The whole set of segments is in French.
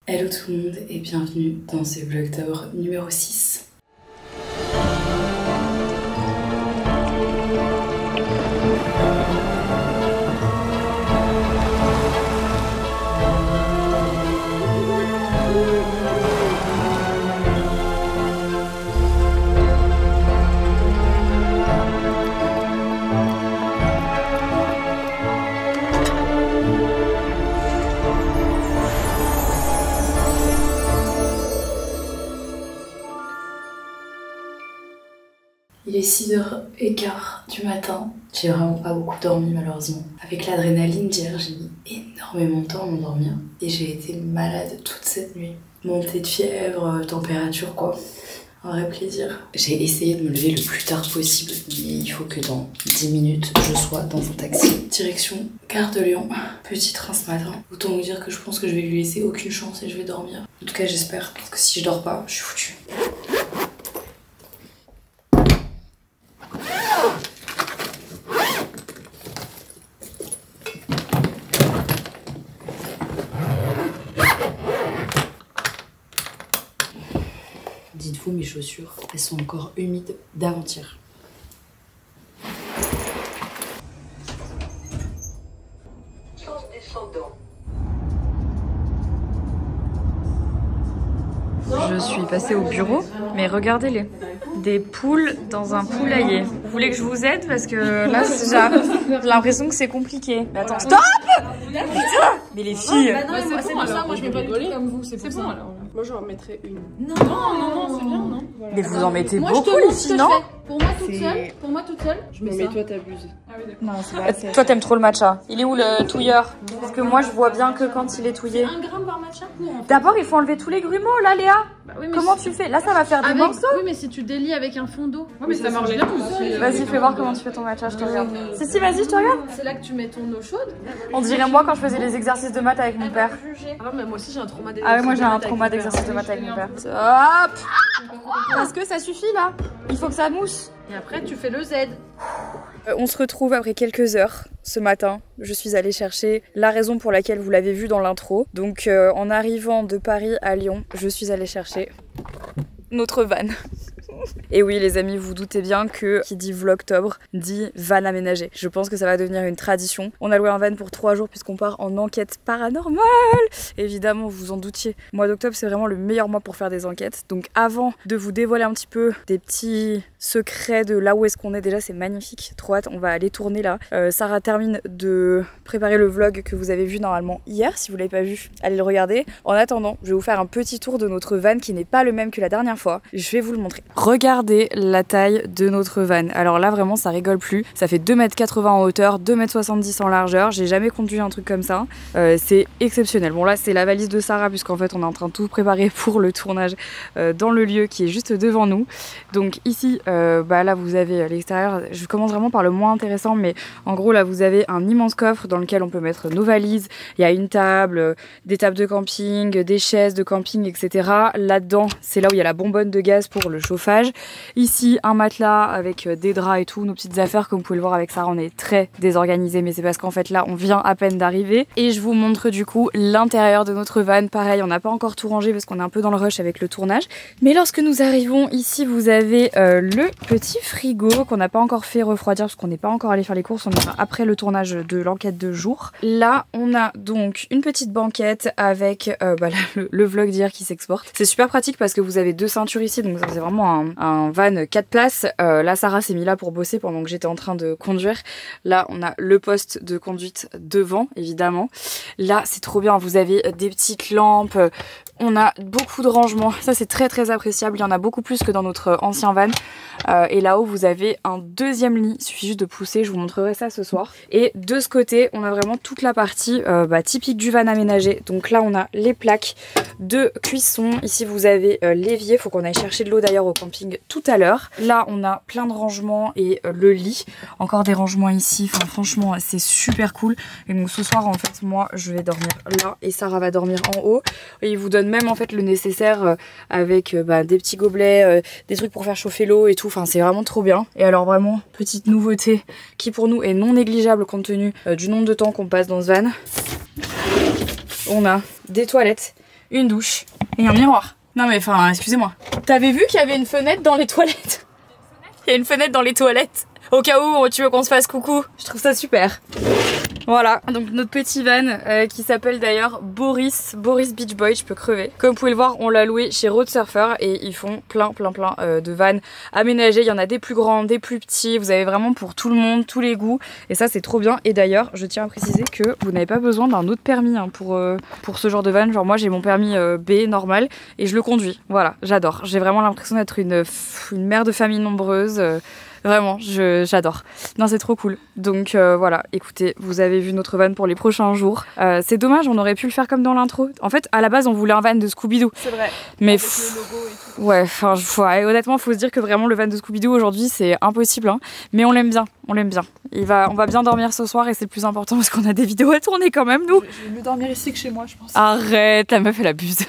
Hello tout le monde et bienvenue dans ce Vlogtober numéro 6. Il est 6h15 du matin. J'ai vraiment pas beaucoup dormi malheureusement. Avec l'adrénaline d'hier, j'ai mis énormément de temps à m'endormir. Et j'ai été malade toute cette nuit. Montée de fièvre, température quoi. Un vrai plaisir. J'ai essayé de me lever le plus tard possible. Mais il faut que dans 10 minutes, je sois dans un taxi. Direction Gare de Lyon. Petit train ce matin. Autant vous dire que je pense que je vais lui laisser aucune chance et je vais dormir. En tout cas j'espère. Parce que si je dors pas, je suis foutue. Dites-vous, mes chaussures, elles sont encore humides d'avant-hier. Je suis passée au bureau, mais regardez-les. Des poules dans un poulailler. Vous voulez que je vous aide? Parce que là, j'ai l'impression que c'est compliqué. Mais attends, stop! Putain! Mais les filles... c'est pour ça, moi je mets pas de voler comme vous, c'est bon alors. Moi j'en mettrais une. Non, c'est bien, non? Voilà. Mais vous en mettez beaucoup les filles, non? Pour moi toute seule, je mets ça. Mais toi t'abuses. Ah oui, d'accord. Non, c'est pas. Toi t'aimes trop le matcha. Il est où le touilleur? Parce que moi je vois bien que quand il est touillé. 1 gramme par matcha pour en fait. D'abord il faut enlever tous les grumeaux là, Léa. Bah, oui, comment tu fais? Là ça va faire des morceaux. Oui, mais si tu délies avec un fond d'eau. Ouais, mais ça marche bien tout seul. Vas-y, fais voir comment tu fais ton matcha, je te regarde. Si, vas-y, je te regarde. C'est là que tu mets ton eau chaude. On dirait moi quand je faisais les exercices de maths avec mon père. Ah, mais moi aussi j'ai un trauma d'exercice. Ah oui, moi j'ai un trauma d'exercice de maths avec mon père. Hop! Parce que ça suffit là. Il faut que ça mousse. Et après tu fais le Z. On se retrouve après quelques heures ce matin. Je suis allée chercher la raison pour laquelle vous l'avez vu dans l'intro. Donc en arrivant de Paris à Lyon, je suis allée chercher notre van. Et oui les amis, vous doutez bien que qui dit Vlogtober dit van aménagé. Je pense que ça va devenir une tradition. On a loué un van pour 3 jours puisqu'on part en enquête paranormale. Évidemment, vous vous en doutiez. Le mois d'octobre c'est vraiment le meilleur mois pour faire des enquêtes. Donc avant de vous dévoiler un petit peu des petits secrets de là où est-ce qu'on est, déjà c'est magnifique. Trop hâte, on va aller tourner là. Sarah termine de préparer le vlog que vous avez vu normalement hier. Si vous l'avez pas vu, allez le regarder. En attendant, je vais vous faire un petit tour de notre van qui n'est pas le même que la dernière fois. Je vais vous le montrer. Regardez la taille de notre van. Alors là vraiment ça rigole plus. Ça fait 2,80 m en hauteur, 2,70 m en largeur. J'ai jamais conduit un truc comme ça. C'est exceptionnel. Bon là c'est la valise de Sarah puisqu'en fait on est en train de tout préparer pour le tournage dans le lieu qui est juste devant nous. Donc ici là vous avez l'extérieur. Je commence vraiment par le moins intéressant, mais en gros là vous avez un immense coffre dans lequel on peut mettre nos valises. Il y a une table, des tables de camping, des chaises de camping, etc. Là-dedans c'est là où il y a la bonbonne de gaz pour le chauffage. Ici un matelas avec des draps et tout, nos petites affaires. Comme vous pouvez le voir avec Sarah, on est très désorganisé, mais c'est parce qu'en fait là on vient à peine d'arriver. Et je vous montre du coup l'intérieur de notre van. Pareil, on n'a pas encore tout rangé parce qu'on est un peu dans le rush avec le tournage. Mais lorsque nous arrivons ici, vous avez le petit frigo qu'on n'a pas encore fait refroidir parce qu'on n'est pas encore allé faire les courses. On est après le tournage de l'enquête de jour. Là on a donc une petite banquette avec le vlog d'hier qui s'exporte. C'est super pratique parce que vous avez 2 ceintures ici, donc c'est vraiment un van 4 places. Là Sarah s'est mis là pour bosser pendant que j'étais en train de conduire. Là on a le poste de conduite devant évidemment. Là c'est trop bien, vous avez des petites lampes. On a beaucoup de rangements, ça c'est très très appréciable, il y en a beaucoup plus que dans notre ancien van. Et là-haut vous avez un deuxième lit, il suffit juste de pousser, je vous montrerai ça ce soir. Et de ce côté on a vraiment toute la partie typique du van aménagé. Donc là on a les plaques de cuisson, ici vous avez l'évier, faut qu'on aille chercher de l'eau d'ailleurs au camping tout à l'heure. Là on a plein de rangements et le lit, encore des rangements ici, enfin franchement c'est super cool. Et donc ce soir en fait moi je vais dormir là et Sarah va dormir en haut. Et il vous donne même en fait le nécessaire avec des petits gobelets, des trucs pour faire chauffer l'eau et tout. Enfin c'est vraiment trop bien. Et alors vraiment petite nouveauté qui pour nous est non négligeable compte tenu du nombre de temps qu'on passe dans ce van. On a des toilettes une douche et un miroir. Non mais enfin, excusez-moi. T'avais vu qu'il y avait une fenêtre dans les toilettes? Il y a une fenêtre dans les toilettes. Au cas où tu veux qu'on se fasse coucou. Je trouve ça super. Voilà, donc notre petit van qui s'appelle d'ailleurs Boris Beach Boy, je peux crever. Comme vous pouvez le voir, on l'a loué chez Road Surfer et ils font plein de vannes aménagées. Il y en a des plus grands, des plus petits. Vous avez vraiment pour tout le monde, tous les goûts. Et ça c'est trop bien. Et d'ailleurs, je tiens à préciser que vous n'avez pas besoin d'un autre permis hein, pour ce genre de van. Genre moi j'ai mon permis B normal et je le conduis. Voilà, j'adore. J'ai vraiment l'impression d'être une mère de famille nombreuse. Vraiment, j'adore. Non, c'est trop cool. Donc voilà, écoutez, vous avez vu notre van pour les prochains jours. C'est dommage, on aurait pu le faire comme dans l'intro. En fait, à la base, on voulait un van de Scooby-Doo. C'est vrai. Mais avec le logo et tout. Ouais, enfin, honnêtement, faut se dire que vraiment le van de Scooby-Doo aujourd'hui, c'est impossible. Hein. Mais on l'aime bien, on l'aime bien. On va bien dormir ce soir et c'est le plus important parce qu'on a des vidéos à tourner quand même, nous. Je vais mieux dormir ici que chez moi, je pense. Arrête, la meuf, elle abuse.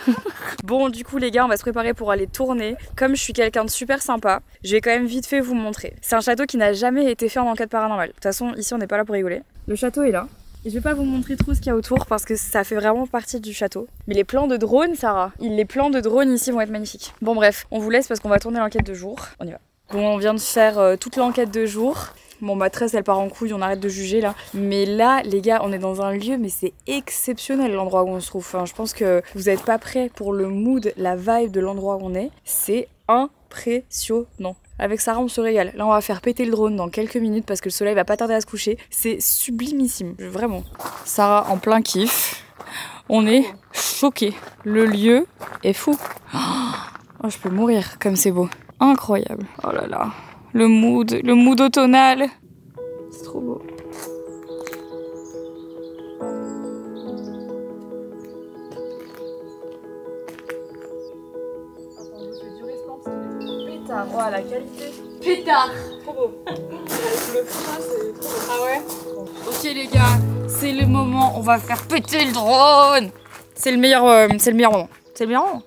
Bon, du coup, les gars, on va se préparer pour aller tourner. Comme je suis quelqu'un de super sympa, je vais quand même vite fait vous montrer. C'est un château qui n'a jamais été fait en enquête paranormale. De toute façon, ici, on n'est pas là pour rigoler. Le château est là. Et je vais pas vous montrer trop ce qu'il y a autour parce que ça fait vraiment partie du château. Mais les plans de drone, Sarah, les plans de drone ici vont être magnifiques. Bon, bref, on vous laisse parce qu'on va tourner l'enquête de jour. On y va. Bon, on vient de faire toute l'enquête de jour. Bon, ma tresse, elle part en couille, on arrête de juger là. Mais là, les gars, on est dans un lieu, mais c'est exceptionnel l'endroit où on se trouve. Enfin, je pense que vous n'êtes pas prêts pour le mood, la vibe de l'endroit où on est. C'est impressionnant. Avec Sarah, on se régale. Là, on va faire péter le drone dans quelques minutes parce que le soleil va pas tarder à se coucher. C'est sublimissime, vraiment. Sarah en plein kiff. On est choqués. Le lieu est fou. Oh, je peux mourir comme c'est beau. Incroyable. Oh là là. Le mood automnal. C'est trop beau. Pétard, voilà la qualité. Pétard. Trop beau. Le frein, c'est trop beau. Ah ouais. Ok les gars, c'est le moment. On va faire péter le drone. C'est le meilleur moment. C'est le meilleur moment.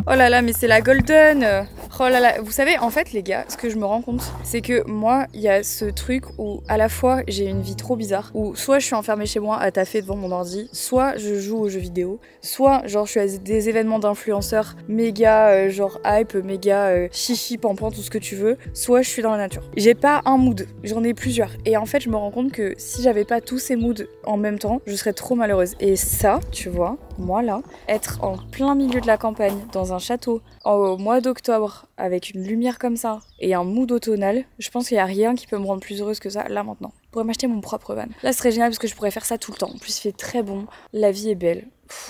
Oh là là, mais c'est la golden. Oh là là, vous savez, en fait les gars, ce que je me rends compte, c'est que moi, il y a ce truc où à la fois j'ai une vie trop bizarre, où soit je suis enfermée chez moi à taffer devant mon ordi, soit je joue aux jeux vidéo, soit genre je suis à des événements d'influenceurs méga genre hype, méga chichi, pampan, tout ce que tu veux, soit je suis dans la nature. J'ai pas un mood, j'en ai plusieurs. Et en fait, je me rends compte que si j'avais pas tous ces moods en même temps, je serais trop malheureuse. Et ça, tu vois, moi là, être en plein milieu de la campagne, dans un château, au mois d'octobre, avec une lumière comme ça et un mood automnal, je pense qu'il n'y a rien qui peut me rendre plus heureuse que ça là maintenant. Je pourrais m'acheter mon propre van. Là ce serait génial parce que je pourrais faire ça tout le temps. En plus il fait très bon, la vie est belle.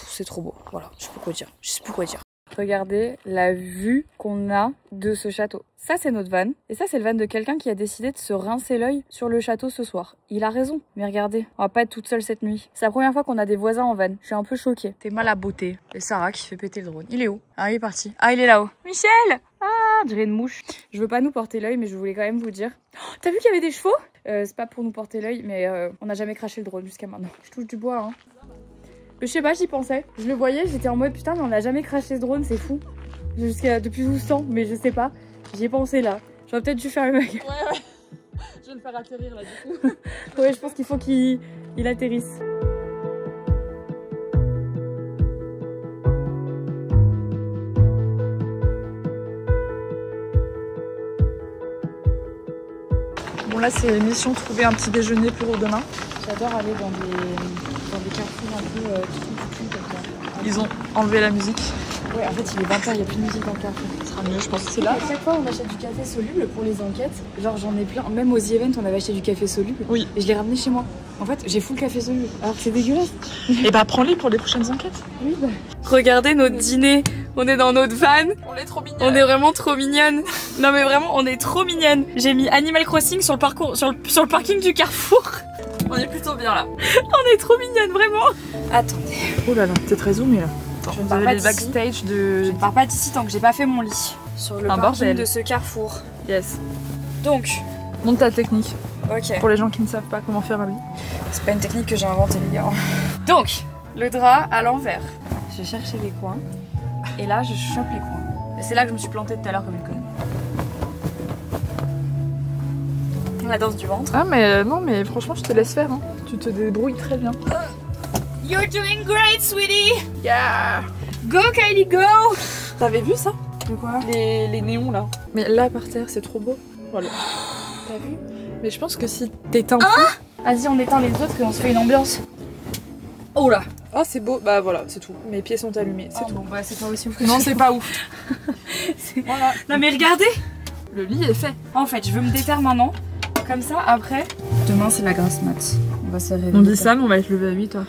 C'est trop beau. Voilà, je sais plus quoi dire. Regardez la vue qu'on a de ce château. Ça c'est notre van et ça c'est le van de quelqu'un qui a décidé de se rincer l'œil sur le château ce soir. Il a raison, mais regardez, on va pas être toute seule cette nuit. C'est la première fois qu'on a des voisins en van. Je suis un peu choquée. T'es mal à beauté. Et Sarah qui fait péter le drone. Il est où? Ah il est parti. Ah il est là-haut. Michel! Ah, on dirait une mouche. Je veux pas nous porter l'œil mais je voulais quand même vous dire. Oh, t'as vu qu'il y avait des chevaux? C'est pas pour nous porter l'œil mais on n'a jamais craché le drone jusqu'à maintenant. Je touche du bois hein. Je sais pas, j'y pensais. Je le voyais, j'étais en mode putain mais on n'a jamais craché ce drone, c'est fou. Depuis 12 ans, mais je sais pas. J'y ai pensé là. J'aurais peut-être dû faire le mec. Ouais. Je vais le faire atterrir là du coup. Ouais, je pense qu'il faut qu'il atterrisse. Bon là c'est mission trouver un petit déjeuner pour demain. J'adore aller dans des carrefours un peu tout comme ça. Ils ont enlevé la musique. Ouais, en fait il est 20h, il n'y a plus de musique dans le carrefour. Ce sera mieux, je pense que c'est là. À chaque fois on achète du café soluble pour les enquêtes. Genre j'en ai plein, même aux events on avait acheté du café soluble. Oui. Et je l'ai ramené chez moi. En fait j'ai full café soluble, alors que c'est dégueulasse. Et bah prends-les pour les prochaines enquêtes. Oui bah. Regardez notre dîner, on est dans notre van. On est trop mignonne. On est vraiment trop mignonne. Non mais vraiment on est trop mignonne. J'ai mis Animal Crossing sur le parking du carrefour. On est plutôt bien là. On est trop mignonne vraiment. Attendez. Oh là là, t'es très zoomé là. Je Vous avez le backstage de... Je ne pars pas d'ici tant que j'ai pas fait mon lit. Sur le parking de ce carrefour. Yes. Donc. Monte ta technique. Ok. Pour les gens qui ne savent pas comment faire un lit. C'est pas une technique que j'ai inventée les gars. Donc, le drap à l'envers. Je cherchais les coins. Et là je chope les coins. Et c'est là que je me suis plantée tout à l'heure comme une conne. La danse du ventre. Ah mais non mais franchement je te laisse faire hein. Tu te débrouilles très bien. You're doing great, sweetie! Yeah! Go Kylie, go! T'avais vu ça? De quoi? Les néons là. Mais là par terre, c'est trop beau. Voilà. T'as vu? Mais je pense que si t'éteins tout... Vas-y, on éteint les autres et on se fait une ambiance. Oh là! Ah c'est beau, bah voilà, c'est tout. Mes pieds sont allumés, c'est tout. Bon bah c'est pas aussi ouf. Non, c'est pas ouf. Voilà. Non mais regardez! Le lit est fait. En fait, je veux me déterre maintenant. Comme ça, après... Demain, c'est la grasse mat. On va se réveiller. On dit ça, mais on va être levé à 8 heures.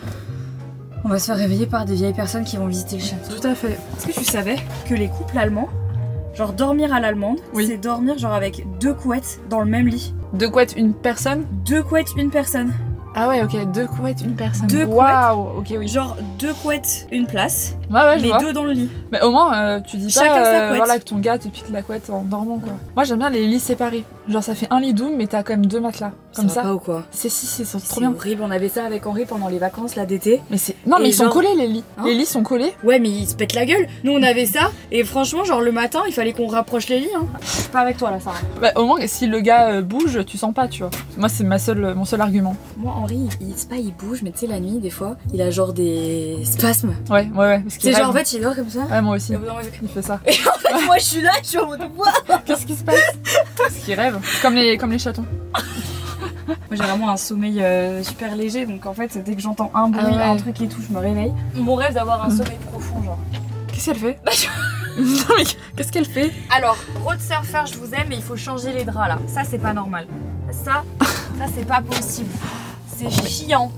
On va se faire réveiller par des vieilles personnes qui vont visiter le château. Tout à fait. Est-ce que tu savais que les couples allemands, genre dormir à l'allemande, c'est dormir genre avec 2 couettes dans le même lit? 2 couettes, une personne? 2 couettes, une personne. Ah ouais, ok, 2 couettes, une personne. 2 couettes. Waouh, ok, oui. Genre 2 couettes, une place. Ouais, les 2 dans le lit. Mais au moins, tu dis chacun pas sa couette. voilà, que ton gars te pique la couette en dormant quoi. Moi j'aime bien les lits séparés. Genre ça fait un lit doux mais t'as quand même 2 matelas. Comme ça. Pas ou quoi? C'est trop C'est bien. horrible, on avait ça avec Henri pendant les vacances là d'été. Mais c'est. Non, mais Et ils sont genre- collés les lits. Hein Les lits sont collés. Ouais mais ils se pètent la gueule. Nous on avait ça et franchement genre le matin il fallait qu'on rapproche les lits hein. Je suis pas avec toi là Sarah. Bah, au moins si le gars bouge, tu sens pas, tu vois. Moi c'est mon seul argument. Moi Henri c'est pas il bouge mais tu sais la nuit des fois il a genre des spasmes. Ouais. Parce qu'il C'est genre en rêve. fait il dort comme ça. Ouais, moi aussi. Et au bout d'un moment, Il fait ça. Et en fait moi je suis là, je suis en mode quoi? Qu'est-ce qui se passe? Parce qu'il rêve. Comme les chatons. Moi j'ai vraiment un sommeil super léger donc en fait dès que j'entends un bruit, un truc et tout je me réveille. Mon rêve d'avoir un sommeil profond genre. Qu'est-ce qu'elle fait? Non mais qu'est-ce qu'elle fait? Alors, road surfer, je vous aime, mais il faut changer les draps là. Ça, c'est pas normal. Ça c'est pas possible. C'est chiant.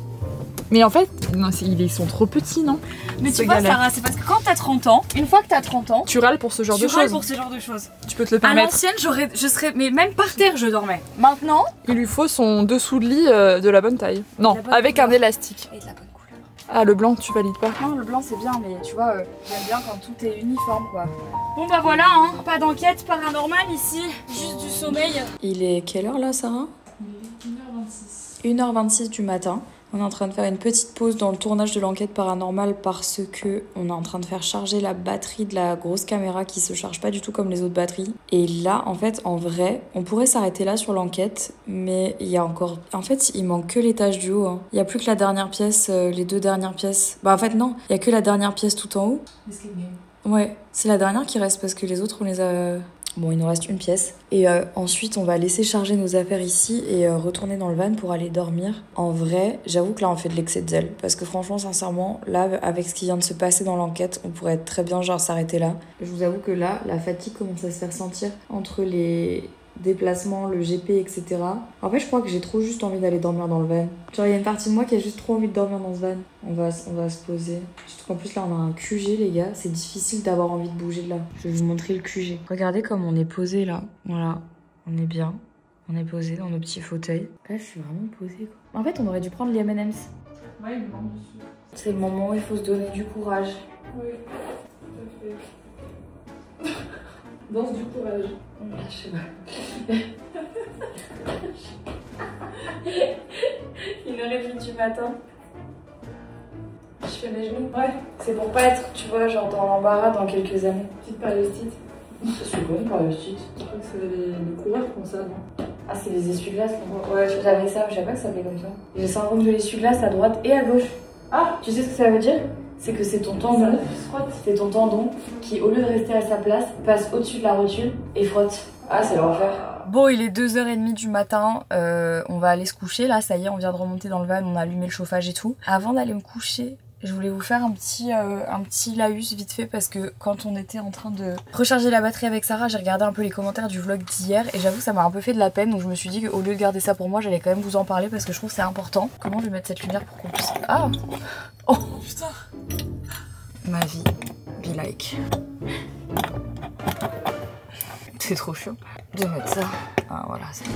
Mais en fait, non, ils sont trop petits, non? Mais C'est tu vois, galère. Sarah, c'est parce que quand t'as 30 ans, une fois que t'as 30 ans, Tu râles pour ce genre tu de râles choses. pour ce genre de choses. Tu peux te le À permettre. l'ancienne, je serais, mais même par terre, je dormais. Maintenant, Il lui faut son dessous de lit de la bonne taille. Non, La bonne avec couleur. un élastique. et de la bonne couleur. Ah, le blanc, tu valides pas? Non, le blanc c'est bien, mais tu vois, j'aime bien quand tout est uniforme quoi. Bon bah voilà, hein, pas d'enquête paranormale ici, juste du sommeil. Il est quelle heure là, Sarah? 1h26 du matin. On est en train de faire une petite pause dans le tournage de l'enquête paranormale parce que on est en train de faire charger la batterie de la grosse caméra qui se charge pas du tout comme les autres batteries. Et là, en fait, en vrai, on pourrait s'arrêter là sur l'enquête, mais il y a encore... En fait, il manque que l'étage du haut. Hein. Il y a plus que la dernière pièce, les 2 dernières pièces. Bah en fait, non, il y a que la dernière pièce tout en haut. Ouais, c'est la dernière qui reste parce que les autres, on les a... Bon, il nous reste une pièce. Et ensuite, on va laisser charger nos affaires ici et retourner dans le van pour aller dormir. En vrai, j'avoue que là, on fait de l'excès de zèle. Parce que franchement, sincèrement, là, avec ce qui vient de se passer dans l'enquête, on pourrait très bien genre s'arrêter là. Je vous avoue que là, la fatigue commence à se faire sentir entre les déplacements, le GP, etc. En fait, je crois que j'ai trop juste envie d'aller dormir dans le van. Genre, il y a une partie de moi qui a juste trop envie de dormir dans ce van. On va se poser. Surtout qu'en plus, là, on a un QG, les gars. C'est difficile d'avoir envie de bouger de là. Je vais vous montrer le QG. Regardez comme on est posé là. Voilà. On est bien. On est posé dans nos petits fauteuils. Là, je suis vraiment posée, quoi. En fait, on aurait dû prendre les M&M's. Ouais, il me manque dessus. C'est le moment où il faut se donner du courage. Oui, tout à fait. Danse du courage. Je sais pas. 1h30 du matin. Je fais mes genoux. Ouais. C'est pour pas être, tu vois, genre dans l'embarras dans quelques années. Petite périostite. C'est quoi une périostite? Je crois que c'est les coureurs qui font ça, non? Ah, c'est les essuie-glaces. Ouais, j'avais ça, je savais pas que ça s'appelait comme ça. J'ai le syndrome de l'essuie-glace à droite et à gauche. Ah, tu sais ce que ça veut dire? C'est que c'est ton tendon, c'est ton tendon qui, au lieu de rester à sa place, passe au-dessus de la rotule et frotte. Ah, c'est l'enfer. Bon, il est 2h30 du matin, on va aller se coucher là, ça y est, on vient de remonter dans le van, on a allumé le chauffage et tout. Avant d'aller me coucher, je voulais vous faire un petit laïus vite fait parce que quand on était en train de recharger la batterie avec Sarah, j'ai regardé un peu les commentaires du vlog d'hier et j'avoue que ça m'a un peu fait de la peine, donc je me suis dit qu'au lieu de garder ça pour moi, j'allais quand même vous en parler parce que je trouve que c'est important. Comment je vais mettre cette lumière pour qu'on puisse... Ah! Oh putain! Ma vie, be like. C'est trop chaud de mettre ça. Ah voilà, c'est bon.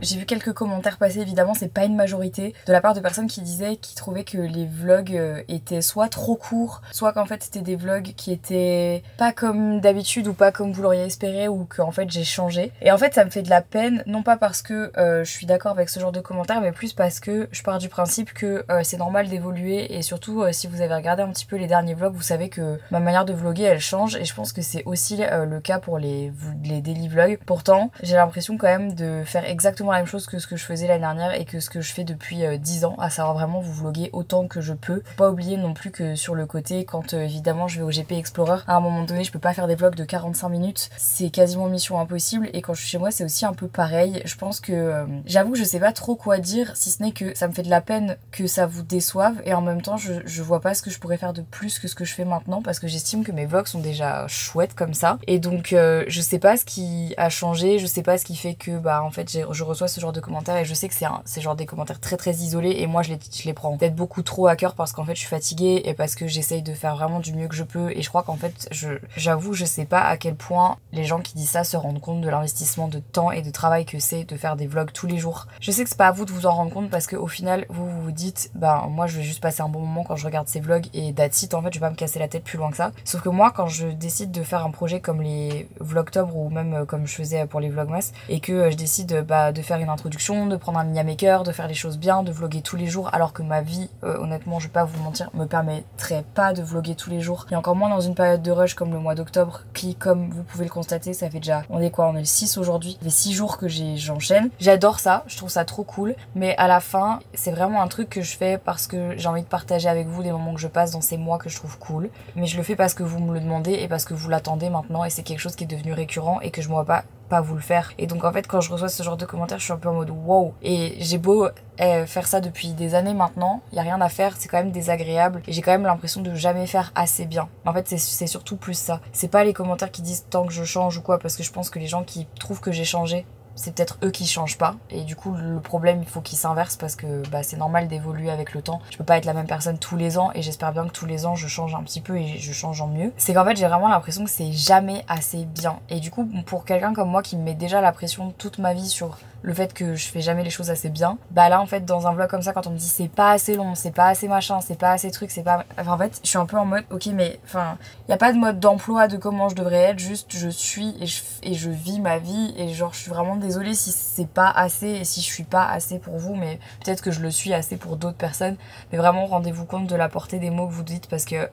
J'ai vu quelques commentaires passer, évidemment c'est pas une majorité, de la part de personnes qui disaient, qui trouvaient que les vlogs étaient soit trop courts, soit qu'en fait c'était des vlogs qui étaient pas comme d'habitude ou pas comme vous l'auriez espéré ou qu'en fait j'ai changé. Et en fait ça me fait de la peine, non pas parce que je suis d'accord avec ce genre de commentaires, mais plus parce que je pars du principe que c'est normal d'évoluer et surtout si vous avez regardé un petit peu les derniers vlogs, vous savez que ma manière de vlogger elle change et je pense que c'est aussi le cas pour les daily vlogs. Pourtant j'ai l'impression quand même de faire exactement exactement la même chose que ce que je faisais l'année dernière et que ce que je fais depuis 10 ans, à savoir vraiment vous vloguer autant que je peux. Faut pas oublier non plus que sur le côté, quand évidemment je vais au GP Explorer, à un moment donné je peux pas faire des vlogs de 45 minutes, c'est quasiment mission impossible, et quand je suis chez moi c'est aussi un peu pareil. Je pense que j'avoue que je sais pas trop quoi dire, si ce n'est que ça me fait de la peine que ça vous déçoive, et en même temps je vois pas ce que je pourrais faire de plus que ce que je fais maintenant, parce que j'estime que mes vlogs sont déjà chouettes comme ça, et donc je sais pas ce qui a changé, je sais pas ce qui fait que bah en fait je reçois ce genre de commentaires, et je sais que c'est genre des commentaires très très isolés, et moi je les prends peut-être beaucoup trop à cœur parce qu'en fait je suis fatiguée et parce que j'essaye de faire vraiment du mieux que je peux, et je crois qu'en fait j'avoue je sais pas à quel point les gens qui disent ça se rendent compte de l'investissement de temps et de travail que c'est de faire des vlogs tous les jours. Je sais que c'est pas à vous de vous en rendre compte, parce qu'au final vous vous dites bah moi je vais juste passer un bon moment quand je regarde ces vlogs et that's it, en fait je vais pas me casser la tête plus loin que ça. Sauf que moi quand je décide de faire un projet comme les vlogtober, ou même comme je faisais pour les vlogmas, et que je décide de faire une introduction, de prendre un mini maker, de faire les choses bien, de vlogger tous les jours, alors que ma vie honnêtement je vais pas vous mentir me permettrait pas de vlogger tous les jours, et encore moins dans une période de rush comme le mois d'octobre qui, comme vous pouvez le constater, ça fait déjà, on est le 6 aujourd'hui, ça fait 6 jours que j'enchaîne. J'adore ça, je trouve ça trop cool, mais à la fin c'est vraiment un truc que je fais parce que j'ai envie de partager avec vous des moments que je passe dans ces mois que je trouve cool, mais je le fais parce que vous me le demandez et parce que vous l'attendez maintenant, et c'est quelque chose qui est devenu récurrent et que je me vois pas vous le faire. Et donc en fait quand je reçois ce genre de commentaires je suis un peu en mode wow, et j'ai beau faire ça depuis des années maintenant, y a rien à faire, c'est quand même désagréable, et j'ai quand même l'impression de jamais faire assez bien. En fait c'est surtout plus ça, c'est pas les commentaires qui disent tant que je change ou quoi, parce que je pense que les gens qui trouvent que j'ai changé, c'est peut-être eux qui changent pas, et du coup le problème il faut qu'il s'inverse, parce que bah, c'est normal d'évoluer avec le temps. Je peux pas être la même personne tous les ans, et j'espère bien que tous les ans je change un petit peu et je change en mieux. C'est qu'en fait j'ai vraiment l'impression que c'est jamais assez bien, et du coup pour quelqu'un comme moi qui me met déjà la pression toute ma vie sur le fait que je fais jamais les choses assez bien, bah là en fait dans un vlog comme ça, quand on me dit c'est pas assez long, c'est pas assez machin, c'est pas assez truc, c'est pas... Enfin, en fait je suis un peu en mode ok, mais enfin y a pas de mode d'emploi de comment je devrais être, juste je suis et je vis ma vie, et genre je suis vraiment désolée si c'est pas assez et si je suis pas assez pour vous, mais peut-être que je le suis assez pour d'autres personnes. Mais vraiment rendez-vous compte de la portée des mots que vous dites, parce que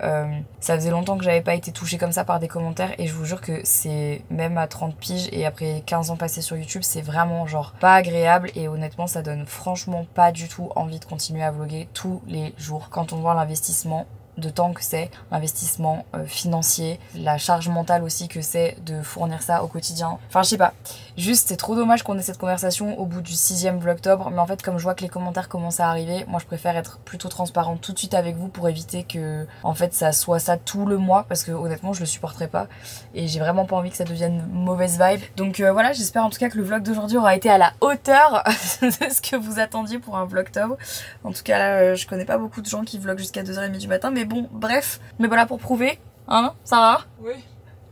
ça faisait longtemps que j'avais pas été touchée comme ça par des commentaires, et je vous jure que c'est, même à 30 piges et après 15 ans passés sur YouTube, c'est vraiment genre pas agréable, et honnêtement ça donne franchement pas du tout envie de continuer à vlogger tous les jours quand on voit l'investissement de temps que c'est, l'investissement financier, la charge mentale aussi que c'est de fournir ça au quotidien. Enfin je sais pas, juste c'est trop dommage qu'on ait cette conversation au bout du 6e vlogtober, mais en fait comme je vois que les commentaires commencent à arriver, moi je préfère être plutôt transparente tout de suite avec vous pour éviter que en fait ça soit ça tout le mois, parce que honnêtement je le supporterai pas et j'ai vraiment pas envie que ça devienne une mauvaise vibe. Donc voilà, j'espère en tout cas que le vlog d'aujourd'hui aura été à la hauteur de ce que vous attendiez pour un vlogtober. En tout cas là je connais pas beaucoup de gens qui vloguent jusqu'à 2h30 du matin, mais bon, bref, mais voilà pour prouver, hein, Sarah? Oui.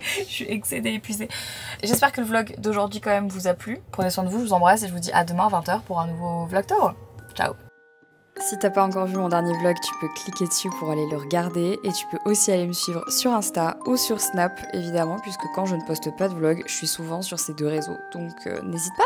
Je suis excédée, épuisée. J'espère que le vlog d'aujourd'hui quand même vous a plu. Prenez soin de vous, je vous embrasse et je vous dis à demain à 20h pour un nouveau vlogtober. Ciao. Si t'as pas encore vu mon dernier vlog, tu peux cliquer dessus pour aller le regarder, et tu peux aussi aller me suivre sur Insta ou sur Snap évidemment, puisque quand je ne poste pas de vlog, je suis souvent sur ces deux réseaux, donc n'hésite pas.